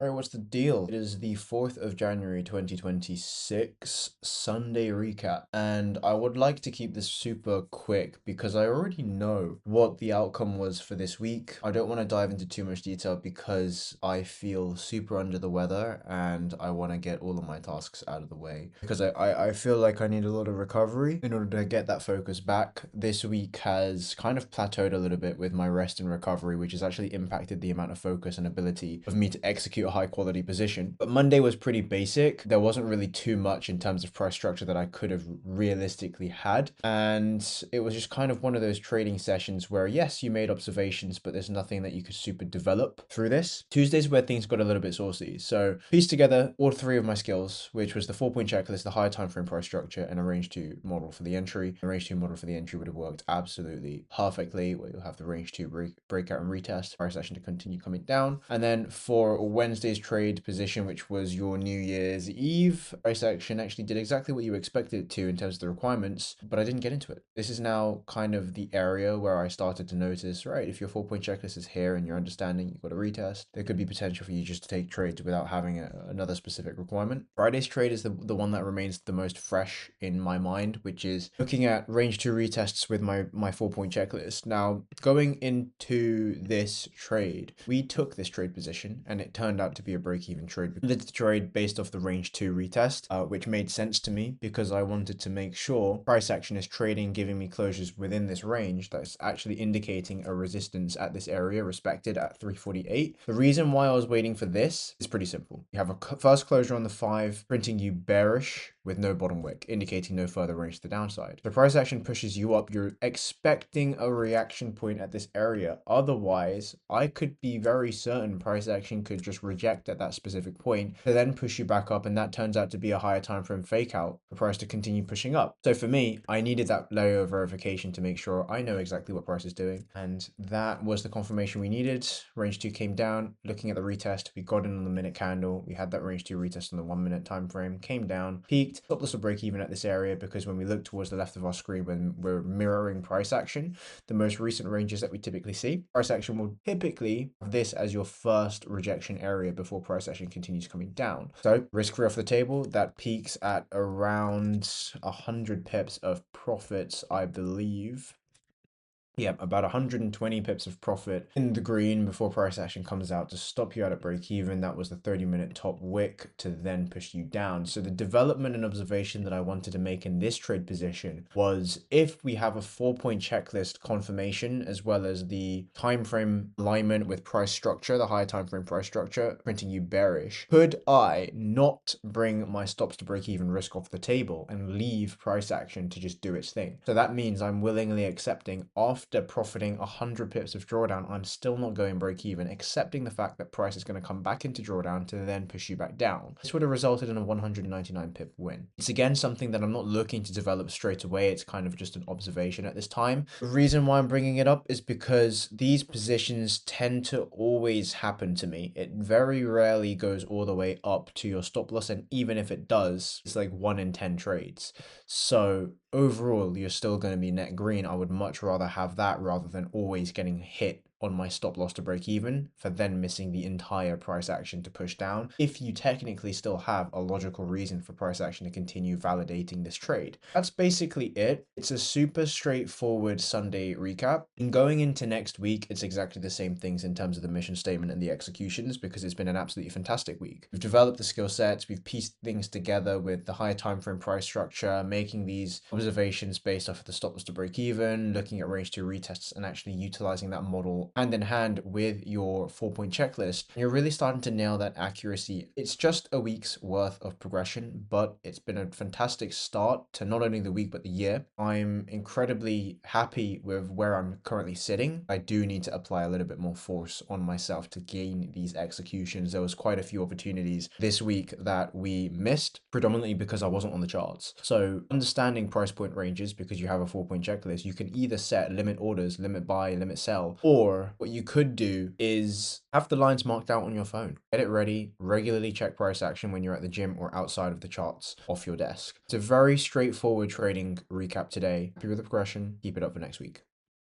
Alright, what's the deal? It is the 4th of January 2026 Sunday recap, and I would like to keep this super quick because I already know what the outcome was for this week. I don't want to dive into too much detail because I feel super under the weather and I want to get all of my tasks out of the way because I feel like I need a lot of recovery in order to get that focus back. This week has kind of plateaued a little bit with my rest and recovery, which has actually impacted the amount of focus and ability of me to execute a high quality position. But Monday was pretty basic. There wasn't really too much in terms of price structure that I could have realistically had. And it was just kind of one of those trading sessions where, yes, you made observations, but there's nothing that you could super develop through this. Tuesdays where things got a little bit saucy. So pieced together all three of my skills, which was the 4-point checklist, the higher time frame price structure, and a range 2 model for the entry. A range 2 model for the entry would have worked absolutely perfectly, where you'll have the range 2 breakout and retest, price action to continue coming down. And then for Wednesday's trade position, which was your New Year's Eve, price action actually did exactly what you expected it to in terms of the requirements, but I didn't get into it. This is now kind of the area where I started to notice, right, if your 4-point checklist is here and you're understanding you've got a retest, there could be potential for you just to take trades without having another specific requirement. Friday's trade is the one that remains the most fresh in my mind, which is looking at range 2 retests with my 4-point checklist. Now, going into this trade, we took this trade position and it turned out to be a break-even trade. We did the trade based off the range 2 retest, which made sense to me because I wanted to make sure price action is trading, giving me closures within this range that's actually indicating a resistance at this area respected at 348. The reason why I was waiting for this is pretty simple. You have a first closure on the 5, printing you bearish with no bottom wick, indicating no further range to the downside. The price action pushes you up. You're expecting a reaction point at this area. Otherwise, I could be very certain price action could just reject at that specific point to then push you back up, and that turns out to be a higher time frame fake out for price to continue pushing up. So for me, I needed that layer of verification to make sure I know exactly what price is doing, and that was the confirmation we needed. Range 2 came down. Looking at the retest, we got in on the minute candle. We had that range 2 retest on the 1-minute time frame, came down, peaked. Stop loss will break even at this area because when we look towards the left of our screen, when we're mirroring price action, the most recent ranges that we typically see, price action will typically have this as your first rejection area before price action continues coming down. So risk free off the table, that peaks at around 100 pips of profits, I believe. Yeah, about 120 pips of profit in the green before price action comes out to stop you at a break even. That was the 30-minute top wick to then push you down. So the development and observation that I wanted to make in this trade position was, if we have a 4-point checklist confirmation as well as the time frame alignment with price structure, the higher time frame price structure printing you bearish, could I not bring my stops to break even risk off the table and leave price action to just do its thing? So that means I'm willingly accepting, after profiting 100 pips of drawdown, I'm still not going break even, accepting the fact that price is going to come back into drawdown to then push you back down. This would have resulted in a 199 pip win. It's again something that I'm not looking to develop straight away. It's kind of just an observation at this time. The reason why I'm bringing it up is because these positions tend to always happen to me. It very rarely goes all the way up to your stop loss, and even if it does, it's like 1 in 10 trades. So overall, you're still going to be net green. I would much rather have that rather than always getting hit on my stop loss to break even for then missing the entire price action to push down, if you technically still have a logical reason for price action to continue validating this trade. That's basically it. It's a super straightforward Sunday recap. And going into next week, it's exactly the same things in terms of the mission statement and the executions, because it's been an absolutely fantastic week. We've developed the skill sets, we've pieced things together with the higher time frame price structure, making these observations based off of the stop loss to break even, looking at range 2 retests, and actually utilizing that model hand in hand with your 4-point checklist. You're really starting to nail that accuracy. It's just a week's worth of progression, but it's been a fantastic start to not only the week but the year. I'm incredibly happy with where I'm currently sitting. I do need to apply a little bit more force on myself to gain these executions. There was quite a few opportunities this week that we missed, predominantly because I wasn't on the charts. So understanding price point ranges, because you have a 4-point checklist, you can either set limit orders, limit buy, limit sell, or what you could do is have the lines marked out on your phone. Get it ready, regularly check price action when you're at the gym or outside of the charts off your desk. It's a very straightforward trading recap today. Happy with the progression, keep it up for next week.